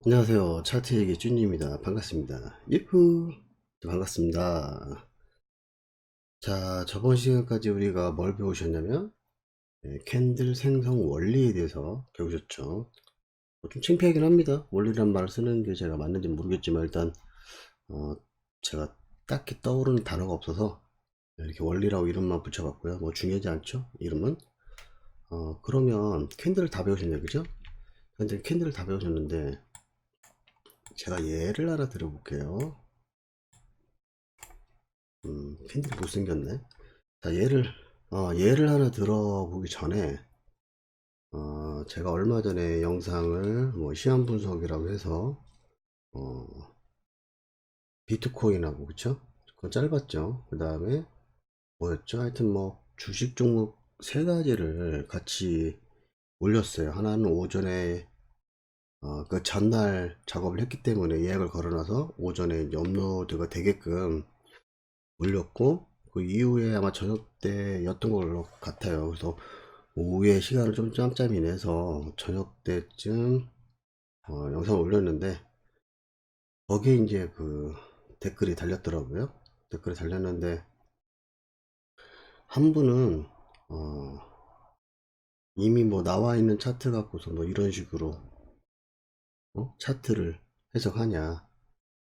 안녕하세요. 차트얘기 쭈입니다. 반갑습니다. 유후! 반갑습니다. 자, 저번 시간까지 우리가 뭘 배우셨냐면, 캔들 생성 원리에 대해서 배우셨죠. 좀 창피하긴 합니다. 원리란 말을 쓰는 게 제가 맞는지 모르겠지만, 일단, 어, 제가 딱히 떠오르는 단어가 없어서, 이렇게 원리라고 이름만 붙여봤고요. 뭐 중요하지 않죠? 이름은. 그러면 캔들을 다 배우셨네요. 그죠? 근데 캔들을 다 배우셨는데, 제가 예를 하나 들어볼게요. 캔들이 못생겼네. 자, 예를 하나 들어보기 전에, 제가 얼마 전에 영상을 뭐 시한 분석이라고 해서, 어, 비트코인하고, 그쵸? 그건 짧았죠. 그 다음에 뭐였죠? 하여튼 뭐 주식 종목 세 가지를 같이 올렸어요. 하나는 오전에, 그 전날 작업을 했기 때문에 예약을 걸어놔서 오전에 이제 업로드가 되게끔 올렸고, 그 이후에 아마 저녁 때였던 걸로 같아요. 그래서 오후에 시간을 좀 짬짬이 내서 저녁 때쯤 영상을 올렸는데, 거기에 이제 그 댓글이 달렸더라고요. 댓글이 달렸는데, 한 분은 어, 이미 뭐 나와 있는 차트 갖고서 뭐 이런 식으로 차트를 해석하냐,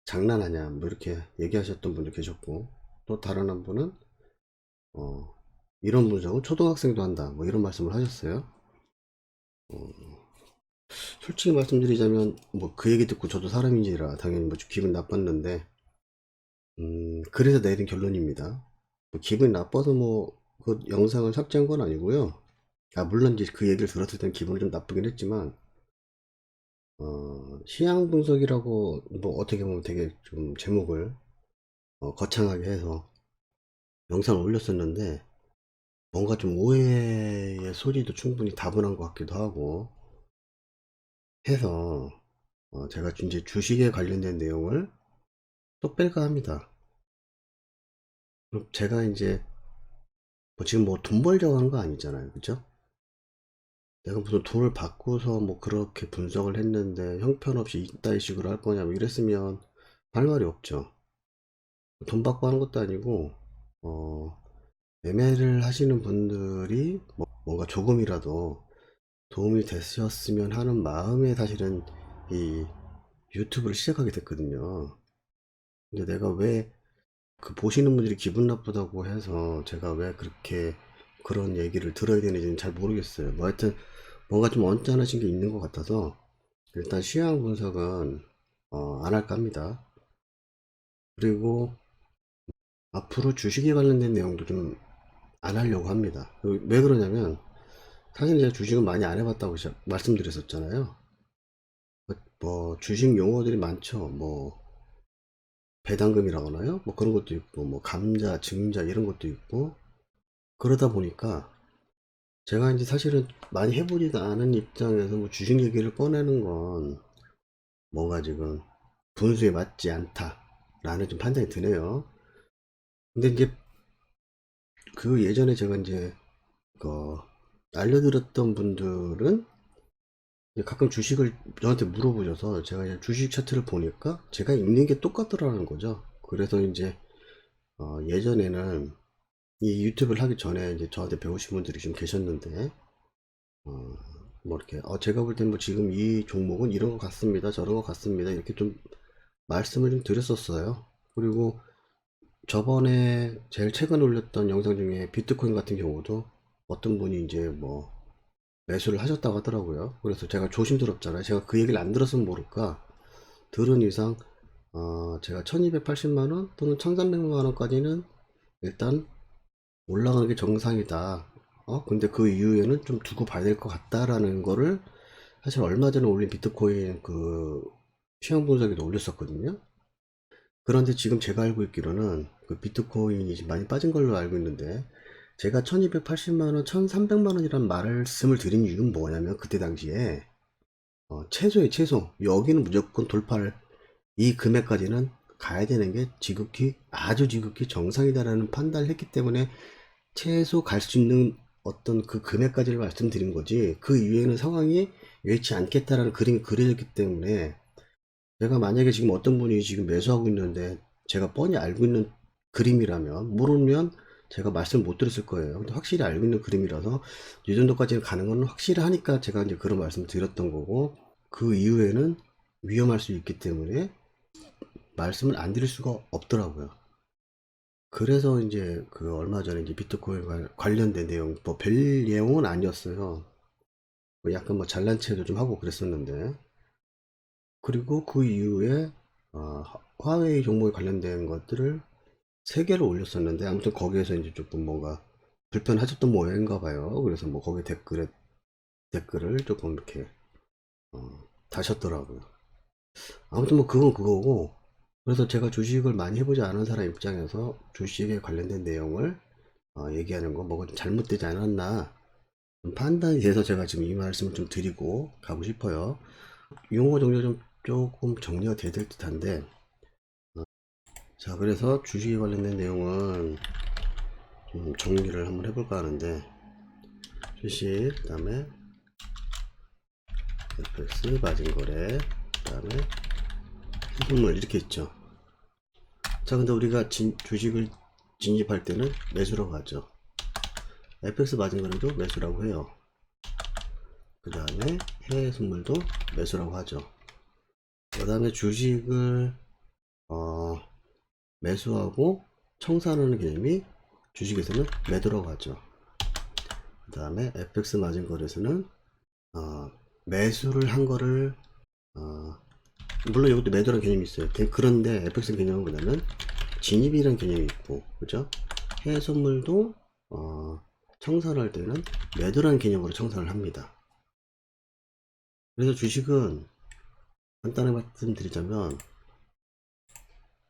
장난하냐, 뭐 이렇게 얘기하셨던 분도 계셨고, 또 다른 한 분은 어, 이런 분석은 초등학생도 한다, 뭐 이런 말씀을 하셨어요. 솔직히 말씀드리자면 뭐 그 얘기 듣고 저도 사람인지라 당연히 뭐 기분 나빴는데, 그래서 내린 결론입니다. 뭐 기분이 나빠서 뭐 그 영상을 삭제한 건 아니고요. 물론 이제 그 얘기를 들었을 땐 기분이 좀 나쁘긴 했지만, 시향 분석이라고 뭐 어떻게 보면 되게 좀 제목을 거창하게 해서 영상을 올렸었는데, 뭔가 좀 오해의 소지도 충분히 다분한 것 같기도 하고 해서, 제가 이제 주식에 관련된 내용을 또 뺄까 합니다. 그럼 제가 이제 뭐 지금 뭐 돈 벌려고 하는 거 아니잖아요. 그죠? 내가 무슨 돈을 받고서 뭐 그렇게 분석을 했는데 형편없이 이따위 식으로 할 거냐 뭐 이랬으면 할 말이 없죠. 돈 받고 하는 것도 아니고, 어, 매매를 하시는 분들이 뭔가 조금이라도 도움이 되셨으면 하는 마음에 사실은 이 유튜브를 시작하게 됐거든요. 근데 내가 왜 그 보시는 분들이 기분 나쁘다고 해서 제가 왜 그렇게 그런 얘기를 들어야 되는지는 잘 모르겠어요. 뭐 하여튼 뭔가 좀 언짢으신 게 있는 것 같아서 일단 시황 분석은 안 할까 합니다. 그리고 앞으로 주식에 관련된 내용도 좀 안 하려고 합니다. 왜 그러냐면 사실 제가 주식은 많이 안 해봤다고 말씀드렸었잖아요. 뭐 주식 용어들이 많죠. 뭐 배당금이라고 하나요? 뭐 그런 것도 있고, 뭐 감자, 증자 이런 것도 있고, 그러다 보니까 제가 이제 사실은 많이 해보지도 않은 입장에서 뭐 주식 얘기를 꺼내는 건 뭔가 지금 분수에 맞지 않다라는 좀 판단이 드네요. 근데 이제 그 예전에 제가 이제 그 알려드렸던 분들은 가끔 주식을 저한테 물어보셔서 제가 이제 주식 차트를 보니까 제가 읽는 게 똑같더라는 거죠. 그래서 이제 예전에는 이 유튜브를 하기 전에 이제 저한테 배우신 분들이 좀 계셨는데, 어, 뭐 이렇게 제가 볼 땐 뭐 지금 이 종목은 이런 것 같습니다, 저런 것 같습니다, 이렇게 좀 말씀을 좀 드렸었어요. 그리고 저번에 제일 최근 올렸던 영상 중에 비트코인 같은 경우도 어떤 분이 이제 뭐 매수를 하셨다고 하더라고요. 그래서 제가 조심스럽잖아요. 제가 그 얘기를 안 들었으면 모를까. 들은 이상 제가 1280만원 또는 1300만원까지는 일단 올라가는 게 정상이다. 근데 그 이후에는 좀 두고 봐야 될 것 같다라는 거를 사실 얼마 전에 올린 비트코인 그 시황 분석에도 올렸었거든요. 그런데 지금 제가 알고 있기로는 그 비트코인이 지금 많이 빠진 걸로 알고 있는데, 제가 1280만원, 1300만원이란 말씀을 드린 이유는 뭐냐면, 그때 당시에 최소의 최소, 여기는 무조건 돌파를, 이 금액까지는 가야 되는 게 지극히 아주 지극히 정상이다라는 판단을 했기 때문에 최소 갈 수 있는 어떤 그 금액까지를 말씀드린 거지, 그 이후에는 상황이 여의치 않겠다라는 그림이 그려졌기 때문에 제가 만약에 지금 어떤 분이 지금 매수하고 있는데 제가 뻔히 알고 있는 그림이라면, 모르면 제가 말씀 못 드렸을 거예요. 근데 확실히 알고 있는 그림이라서 이 정도까지 가는 건 확실히 하니까 제가 이제 그런 말씀 드렸던 거고, 그 이후에는 위험할 수 있기 때문에 말씀을 안 드릴 수가 없더라고요. 그래서 이제 그 얼마 전에 이제 비트코인 관련된 내용, 뭐 별 내용은 아니었어요. 뭐 약간 뭐 잘난 체도 좀 하고 그랬었는데, 그리고 그 이후에 화웨이 종목에 관련된 것들을 3개를 올렸었는데, 아무튼 거기에서 이제 조금 뭔가 불편하셨던 모양인가 봐요. 그래서 뭐 거기 댓글을 조금 이렇게 다셨더라고요. 아무튼 뭐 그건 그거고, 그래서 제가 주식을 많이 해보지 않은 사람 입장에서 주식에 관련된 내용을 얘기하는 거 뭐가 좀 잘못되지 않았나 좀 판단이 돼서 제가 지금 이 말씀을 좀 드리고 가고 싶어요. 용어 정리가 좀 조금 정리가 돼야 될 듯한데, 자, 그래서 주식에 관련된 내용은 좀 정리를 한번 해볼까 하는데, 주식, 그 다음에 FX, 마진거래, 그 다음에 현물 이렇게 있죠. 자, 근데 우리가 주식을 진입할 때는 매수라고 하죠. FX 마진거래도 매수라고 해요. 그 다음에 해외 선물도 매수라고 하죠. 그 다음에 주식을 매수하고 청산하는 개념이 주식에서는 매도라고 하죠. 그 다음에 FX 마진 거래에서는 매수를 한 거를 물론 이것도 매도라는 개념이 있어요. 그런데 FX 개념은 뭐냐면 진입이라는 개념이 있고, 그죠? 해외 선물도 청산할 때는 매도라는 개념으로 청산을 합니다. 그래서 주식은 간단하게 말씀드리자면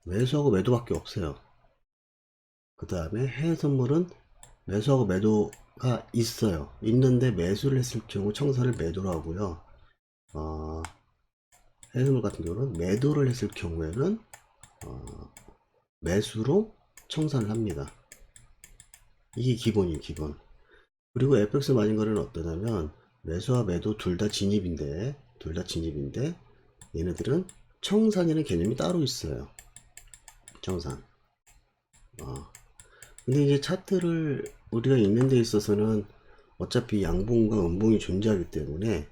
매수하고 매도밖에 없어요. 그 다음에 해외 선물은 매수하고 매도가 있어요. 있는데 매수를 했을 경우 청산을 매도로 하고요. 해외 선물 같은 경우는 매도를 했을 경우에는 매수로 청산을 합니다. 이게 기본이에요, 기본. 그리고 FX 마진 거래는 어떠냐면 매수와 매도 둘 다 진입인데 얘네들은 청산이라는 개념이 따로 있어요. 청산. 근데 이제 차트를 우리가 읽는 데 있어서는 어차피 양봉과 음봉이 존재하기 때문에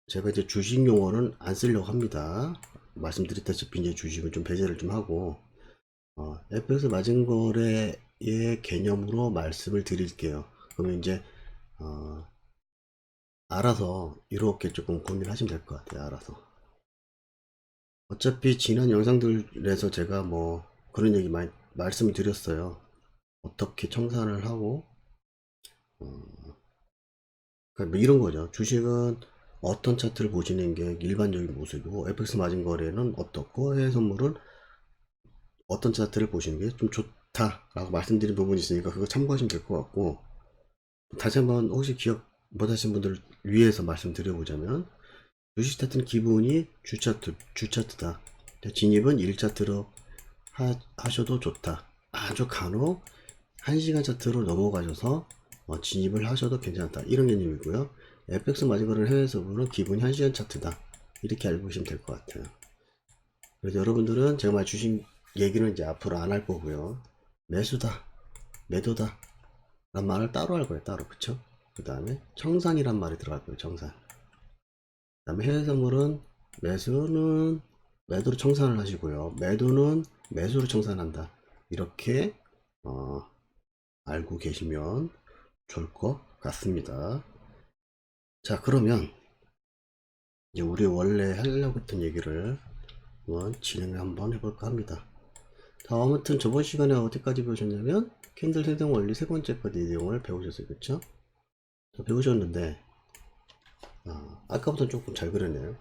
제가 이제 주식 용어는 안 쓰려고 합니다. 말씀드렸다시피 이제 주식은 좀 배제를 좀 하고 FX 마진 거래의 개념으로 말씀을 드릴게요. 그러면 이제 알아서 이렇게 조금 고민을 하시면 될 것 같아요. 알아서. 어차피 지난 영상들에서 제가 뭐 그런 얘기 많이 말씀을 드렸어요. 어떻게 청산을 하고 그러니까 뭐 이런 거죠. 주식은 어떤 차트를 보시는 게 일반적인 모습이고, FX 마진 거래는 어떻고, 해외 선물은 어떤 차트를 보시는 게 좀 좋다라고 말씀드린 부분이 있으니까 그거 참고하시면 될 것 같고, 다시 한번 혹시 기억 못하신 분들을 위해서 말씀드려보자면, 주식 차트는 기본이 주차트다. 진입은 1차트로 하셔도 좋다. 아주 간혹 1시간 차트로 넘어가셔서 진입을 하셔도 괜찮다. 이런 개념이고요. FX 마진 거래는 해외에서 보는 기본이 1시간 차트다. 이렇게 알고 계시면 될 것 같아요. 그래서 여러분들은 제가 말 주신 얘기는 이제 앞으로 안 할 거고요. 매수다, 매도다 라는 말을 따로 할 거예요. 따로. 그쵸? 그 다음에 청산이란 말이 들어갈 거예요. 청산. 그 다음에 해외 선물은 매수는 매도로 청산을 하시고요. 매도는 매수로 청산한다. 이렇게 알고 계시면 좋을 것 같습니다. 자, 그러면 이제 우리 원래 하려고 했던 얘기를 한번 진행을 한번 해볼까 합니다. 자, 아무튼 저번 시간에 어디까지 배우셨냐면 캔들 세동 원리 세 번째까지 내용을 배우셨어요. 그쵸? 배우셨는데 아까부터 조금 잘 그렸네요.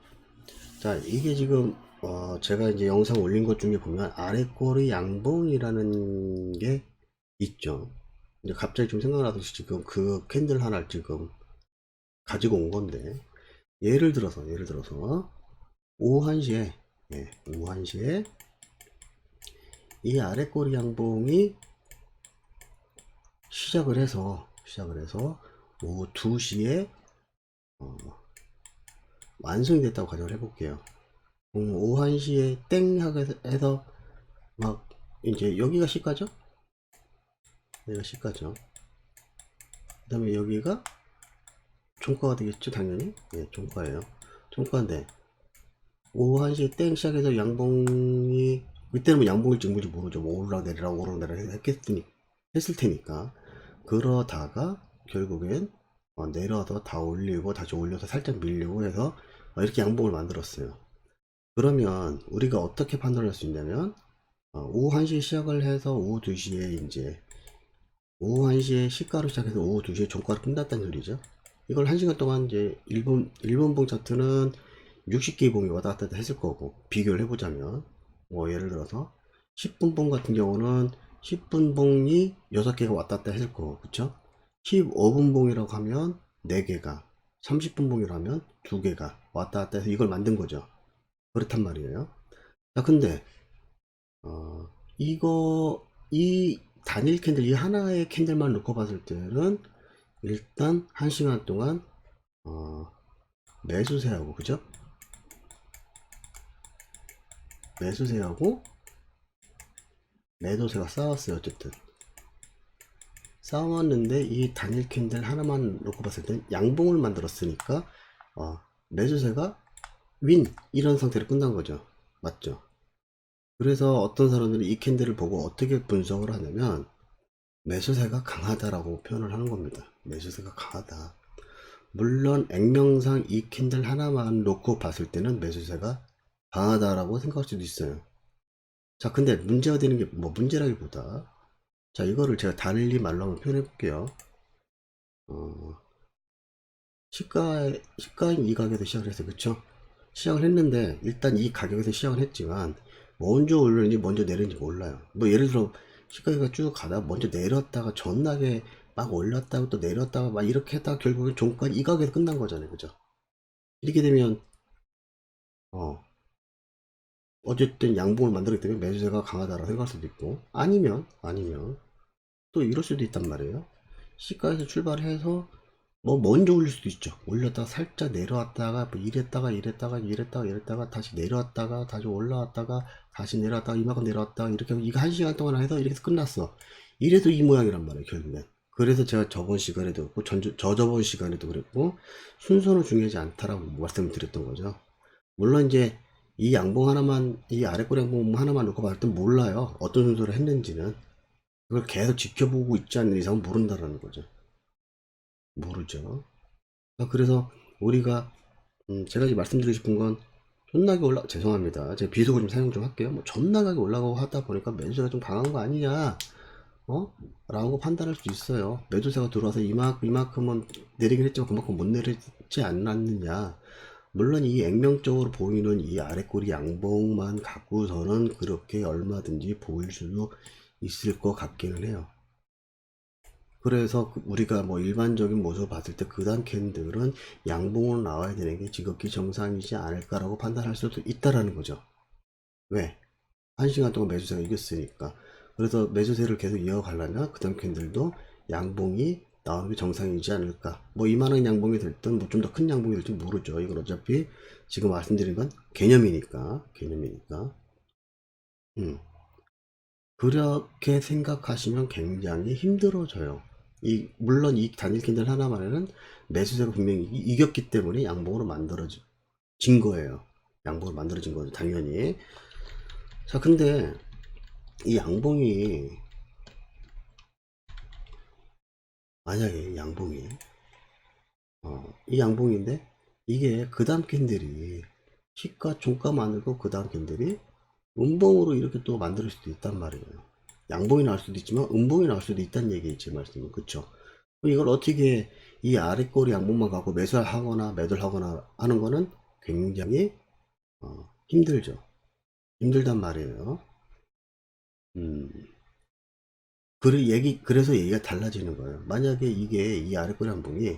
자, 이게 지금 제가 이제 영상 올린 것 중에 보면 아래 꼬리 양봉이라는 게 있죠. 이제 갑자기 좀 생각나서 지금 그 캔들 하나를 지금 가지고 온 건데, 예를 들어서 오후 1시에 오후 1시에 이 아래 꼬리 양봉이 시작을 해서 오후 2시에 완성이 됐다고 가정을 해볼게요. 오후 1시에 땡 하게 해서 막 이제 여기가 시가죠? 여기가 시가죠. 그 다음에 여기가 종가가 되겠죠, 당연히. 네, 종가예요. 종가인데 오후 1시에 땡 시작해서 양봉이, 그때는 뭐 양봉일지 뭔지 모르죠. 뭐 오르락내리락 했을 테니까. 그러다가 결국엔 내려서 다 올리고 다시 올려서 살짝 밀리고 해서 이렇게 양봉을 만들었어요. 그러면 우리가 어떻게 판단할 수 있냐면, 오후 1시에 시작을 해서 오후 2시에 이제 오후 1시에 시가로 시작해서 오후 2시에 종가로 끝났다는 소리죠. 이걸 1시간 동안 이제 일본봉 차트는 60개 봉이 왔다 갔다 했을 거고, 비교를 해보자면 뭐 예를 들어서 10분 봉 같은 경우는 10분 봉이 6개가 왔다 갔다 했을 거고, 그쵸? 15분 봉이라고 하면 4개가, 30분 봉이라면 2개가 왔다 갔다 해서 이걸 만든 거죠. 그렇단 말이에요. 자, 근데 이 단일 캔들, 이 하나의 캔들만 놓고 봤을 때는 일단 1시간 동안 매수세하고, 그죠? 매수세하고 매도세가 싸웠어요. 어쨌든 싸웠는데 이 단일 캔들 하나만 놓고 봤을 땐 양봉을 만들었으니까 매수세가 윈, 이런 상태로 끝난 거죠. 맞죠? 그래서 어떤 사람들이 이 캔들을 보고 어떻게 분석을 하냐면 매수세가 강하다라고 표현을 하는 겁니다. 매수세가 강하다. 물론 액면상 이 캔들 하나만 놓고 봤을 때는 매수세가 강하다라고 생각할 수도 있어요. 자, 근데 문제가 되는 게 뭐 문제라기보다, 자, 이거를 제가 달리 말로 한번 표현해 볼게요. 시가인 이 가격에서 시작을 했어요. 그쵸? 시작을 했는데 일단 이 가격에서 시작을 했지만 먼저 올르는지 먼저 내리는지 몰라요. 뭐 예를 들어 시가가 쭉 가다 먼저 내렸다가 전나게 막 올랐다가 또 내렸다가 막 이렇게 했다가 결국엔 종가 이 가격에서 끝난 거잖아요. 그죠? 이렇게 되면 어 어쨌든 양봉을 만들었기 때문에 매수세가 강하다라고 생각할 수도 있고, 아니면 또 이럴 수도 있단 말이에요. 시가에서 출발해서 뭐 먼저 올릴 수도 있죠. 올렸다가 살짝 내려왔다가 뭐 이랬다가 다시 내려왔다가 다시 올라왔다가 다시 내려왔다가 이만큼 내려왔다가 이렇게 하면 이거 1시간 동안 해서 이렇게 해서 끝났어. 이래도 이 모양이란 말이에요, 결국엔. 그래서 제가 저번 시간에도 그랬고 저저번 시간에도 그랬고, 순서는 중요하지 않다라고 말씀을 드렸던 거죠. 물론 이제 이 양봉 하나만, 이 아래꼬리 양봉 하나만 놓고 봤을 땐 몰라요. 어떤 순서를 했는지는. 그걸 계속 지켜보고 있지 않는 이상은 모른다라는 거죠. 모르죠. 그래서 우리가 제가 이제 말씀드리고 싶은 건, 존나게 죄송합니다. 제가 비속어 좀 사용 좀 할게요. 뭐 존나게 올라가고 하다 보니까 매수세가 좀 강한 거 아니냐, 라고 판단할 수 있어요. 매수세가 들어와서 이만큼은 내리긴 했지만 그만큼 못 내리지 않았느냐. 물론 이 액면적으로 보이는 이 아래꼬리 양봉만 갖고서는 그렇게 얼마든지 보일 수도 있을 것 같기는 해요. 그래서 우리가 뭐 일반적인 모습을 봤을 때 그단 캔들은 양봉으로 나와야 되는 게 지극히 정상이지 않을까라고 판단할 수도 있다라는 거죠. 왜? 1시간 동안 매수세가 이겼으니까. 그래서 매수세를 계속 이어가려면 그단 캔들도 양봉이 나오는 게 정상이지 않을까. 뭐 이만한 양봉이 될든 뭐 좀 더 큰 양봉이 될지 모르죠. 이건 어차피 지금 말씀드린 건 개념이니까. 그렇게 생각하시면 굉장히 힘들어져요. 물론 이 단일 캔들 하나만에는 매수세가 분명히 이겼기 때문에 양봉으로 만들어진 거예요. 양봉으로 만들어진 거죠, 당연히. 자, 근데 이 양봉이, 만약에 양봉이, 이 양봉인데, 이게 그 다음 캔들이, 시가, 종가 만들고 그 다음 캔들이 음봉으로 이렇게 또 만들 수도 있단 말이에요. 양봉이 나올 수도 있지만 음봉이 나올 수도 있다는 얘기지, 말씀은. 그쵸? 이걸 어떻게 이 아래 꼬리 양봉만 갖고 매수를 하거나 매도를 하거나 하는 거는 굉장히 힘들죠. 힘들단 말이에요. 음, 그래서 얘기가 달라지는 거예요. 만약에 이 아래 꼬리 양봉이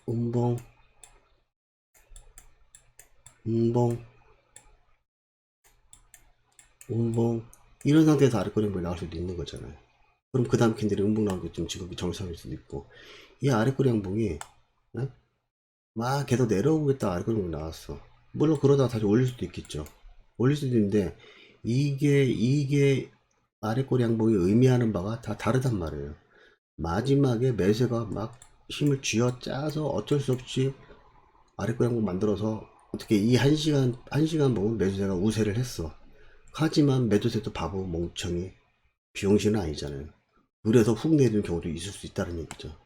음봉, 음봉, 음봉, 이런 상태에서 아래 꼬리 양봉이 나올 수도 있는 거잖아요. 그럼 그 다음 캔들이 음봉 나오는 게 좀 지금 정상일 수도 있고, 이 아래 꼬리 양봉이 막 계속 내려오고 있다 알고리즘이 나왔어. 물론 그러다가 다시 올릴 수도 있겠죠. 올릴 수도 있는데 이게 아래꼬리 양봉이 의미하는 바가 다 다르단 말이에요. 마지막에 매수가 막 힘을 쥐어 짜서 어쩔 수 없이 아래꼬리 양봉 만들어서 어떻게 이 한 시간 보면 매수세가 우세를 했어. 하지만 매도세도 바보 멍청이 비용신은 아니잖아요. 그래서 훅 내리는 경우도 있을 수 있다는 얘기죠.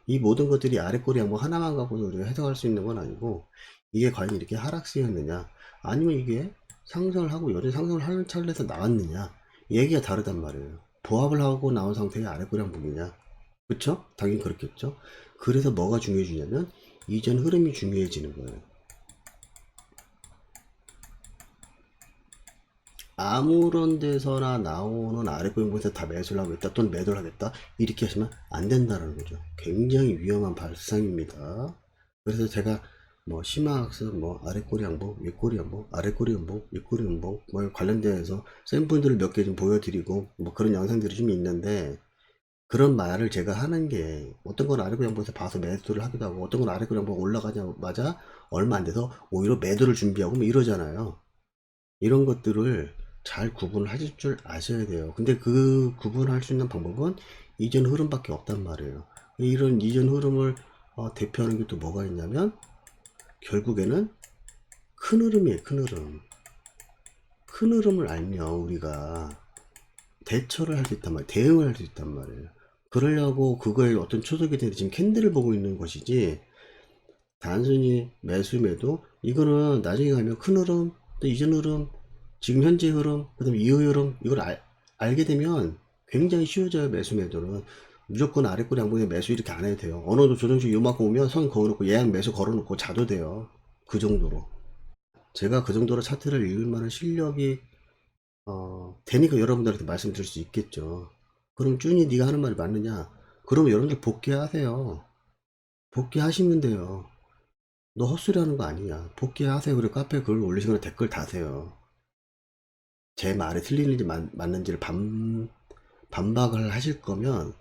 이 모든 것들이 아래꼬리 양봉 하나만 갖고도 우리가 해석할 수 있는 건 아니고, 이게 과연 이렇게 하락세였느냐 아니면 이게 상승을 하고 여전히 상승을 하는 차례에서 나왔느냐, 얘기가 다르단 말이에요. 보합을 하고 나온 상태의 아래꼬리 양봉이냐, 그쵸? 당연히 그렇겠죠. 그래서 뭐가 중요해지냐면 이전 흐름이 중요해지는 거예요. 아무런 데서나 나오는 아래꼬리 양봉에서 다 매수를 하겠다 또는 매도를 하겠다 이렇게 하시면 안 된다는 거죠. 굉장히 위험한 발상입니다. 그래서 제가 뭐 심화학습, 뭐 아래꼬리 양봉, 윗꼬리 양봉, 아래꼬리 양봉, 윗꼬리 양봉 뭐 관련돼서 샘플들을 몇 개 좀 보여드리고 뭐 그런 영상들이 좀 있는데, 그런 말을 제가 하는 게 어떤 건 아래꼬리 양봉에서 봐서 매도를 하기도 하고 어떤 건 아래꼬리 양봉 올라가자마자 얼마 안 돼서 오히려 매도를 준비하고 뭐 이러잖아요. 이런 것들을 잘 구분을 하실 줄 아셔야 돼요. 근데 그 구분할 수 있는 방법은 이전 흐름밖에 없단 말이에요. 이런 이전 흐름을 대표하는 게 또 뭐가 있냐면 결국에는 큰 흐름이에요. 큰 흐름. 큰 흐름을 알면 우리가 대처를 할 수 있단 말이에요. 대응을 할 수 있단 말이에요. 그러려고 그거에 어떤 초석이 되는 지금 캔들을 보고 있는 것이지, 단순히 매수 매도 이거는 나중에 가면 큰 흐름 또 이전 흐름 지금 현재 흐름 그 다음에 이후 흐름 이걸 알게 되면 굉장히 쉬워져요. 매수 매도는 무조건 아래꼬리 양봉에 매수 이렇게 안 해도 돼요. 어느 정도 조정식 요만큼 오면 선 그어놓고 예약 매수 걸어놓고 자도 돼요. 그 정도로 제가 그 정도로 차트를 읽을 만한 실력이 되니까 여러분들한테 말씀드릴 수 있겠죠. 그럼 쭈니 네가 하는 말이 맞느냐? 그러면 여러분들 복귀하세요. 복귀하시면 돼요. 너 헛소리 하는 거 아니야. 복귀하세요. 그리고 카페에 글 올리시거나 댓글 다세요. 제 말이 틀리는지 맞는지를 반박을 하실 거면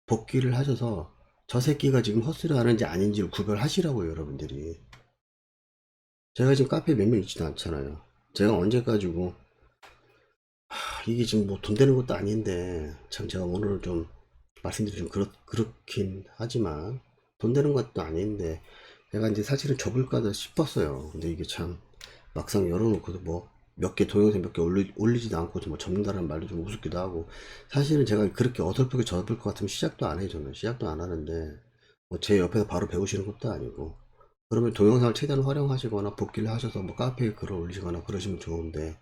복귀를 하셔서 저 새끼가 지금 헛소리 하는지 아닌지를 구별하시라고요, 여러분들이. 제가 지금 카페에 몇 명 있지도 않잖아요. 제가 언제 가지고 이게 지금 뭐 돈 되는 것도 아닌데, 참 제가 오늘 좀 말씀드리 좀 그렇긴 하지만 돈 되는 것도 아닌데 제가 이제 사실은 접을까 싶었어요. 근데 이게 참 막상 열어놓고도 뭐 몇 개 동영상 몇 개 올리지도 않고 뭐 접는다는 말도 좀 우습기도 하고, 사실은 제가 그렇게 어설프게 접을 것 같으면 시작도 안 해요. 저는 시작도 안 하는데 뭐 제 옆에서 바로 배우시는 것도 아니고, 그러면 동영상을 최대한 활용하시거나 복귀를 하셔서 뭐 카페에 글을 올리시거나 그러시면 좋은데,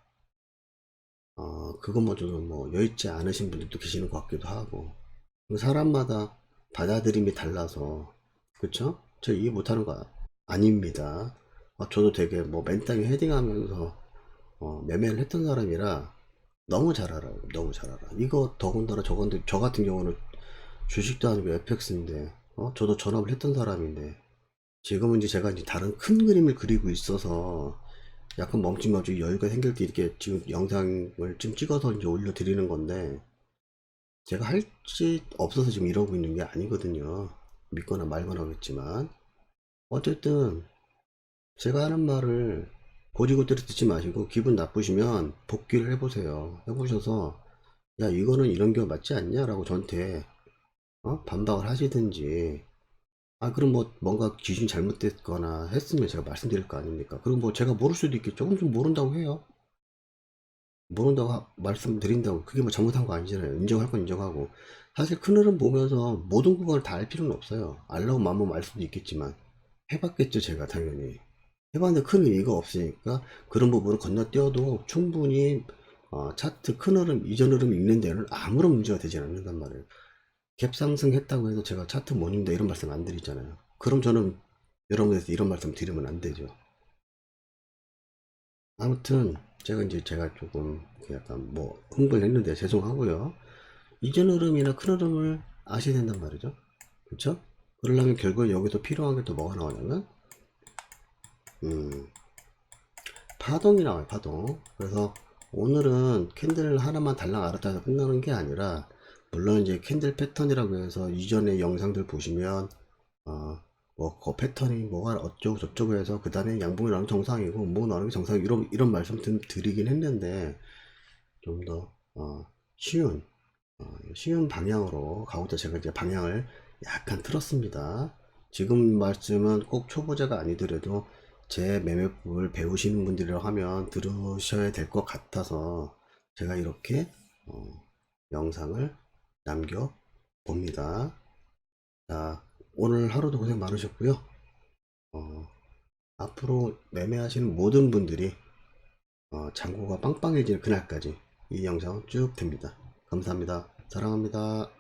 그것마저도 뭐 여의치 않으신 분들도 계시는 것 같기도 하고, 사람마다 받아들임이 달라서, 그쵸? 저 이해 못하는 거 아닙니다. 저도 되게 뭐 맨땅에 헤딩하면서 매매를 했던 사람이라 너무 잘 알아요. 너무 잘 알아. 이거 더군다나 저건데 저 같은 경우는 주식도 아니고 FX인데 저도 전업을 했던 사람인데, 지금은 이제 제가 이제 다른 큰 그림을 그리고 있어서 약간 멈칫멈칫 여유가 생길 때 이렇게 지금 영상을 좀 찍어서 이제 올려드리는 건데, 제가 할 짓 없어서 지금 이러고 있는 게 아니거든요. 믿거나 말거나 그랬지만 어쨌든 제가 하는 말을 고지고대로 듣지 마시고 기분 나쁘시면 복귀를 해보세요. 해보셔서 야 이거는 이런 게 맞지 않냐 라고 저한테 반박을 하시든지, 그럼 뭐 뭔가 기준이 잘못됐거나 했으면 제가 말씀드릴 거 아닙니까? 그리고 뭐 제가 모를 수도 있겠죠. 그럼 좀 모른다고 해요. 모른다고 말씀드린다고 그게 뭐 잘못한 거 아니잖아요. 인정할 건 인정하고, 사실 큰 흐름 보면서 모든 구간을 다 알 필요는 없어요. 알라고 마음만 알 수도 있겠지만 해봤겠죠. 제가 당연히 해봤는데 큰 의미가 없으니까 그런 부분을 건너뛰어도 충분히 차트 큰 흐름 이전 흐름 읽는 데는 아무런 문제가 되지 않는단 말이에요. 갭 상승했다고 해서 제가 차트 못 읽는다 이런 말씀 안 드리잖아요. 그럼 저는 여러분한테 이런 말씀 드리면 안 되죠. 아무튼 제가 조금 약간 뭐 흥분을 했는데 죄송하고요. 이전 흐름이나 큰 흐름을 아셔야 된단 말이죠. 그쵸? 그러려면 결국에 여기서 필요한 게 또 뭐가 나오냐면 음, 파동이 나와요. 파동. 그래서 오늘은 캔들 하나만 달랑 알았다 해서 끝나는 게 아니라, 물론 이제 캔들 패턴이라고 해서 이전의 영상들 보시면 어, 뭐 그 패턴이 뭐가 어쩌고 저쩌고 해서 그 다음에 양봉이 나오는 게 정상이고 뭐 나오는 게 정상이고 이런 말씀 드리긴 했는데 좀 더 쉬운 쉬운 방향으로 가고자 제가 이제 방향을 약간 틀었습니다. 지금 말씀은 꼭 초보자가 아니더라도 제 매매법을 배우시는 분들이라고 하면 들으셔야 될 것 같아서 제가 이렇게 영상을 남겨 봅니다. 자, 오늘 하루도 고생 많으셨고요. 앞으로 매매하시는 모든 분들이 잔고가 빵빵해질 그날까지 이 영상은 쭉 됩니다. 감사합니다. 사랑합니다.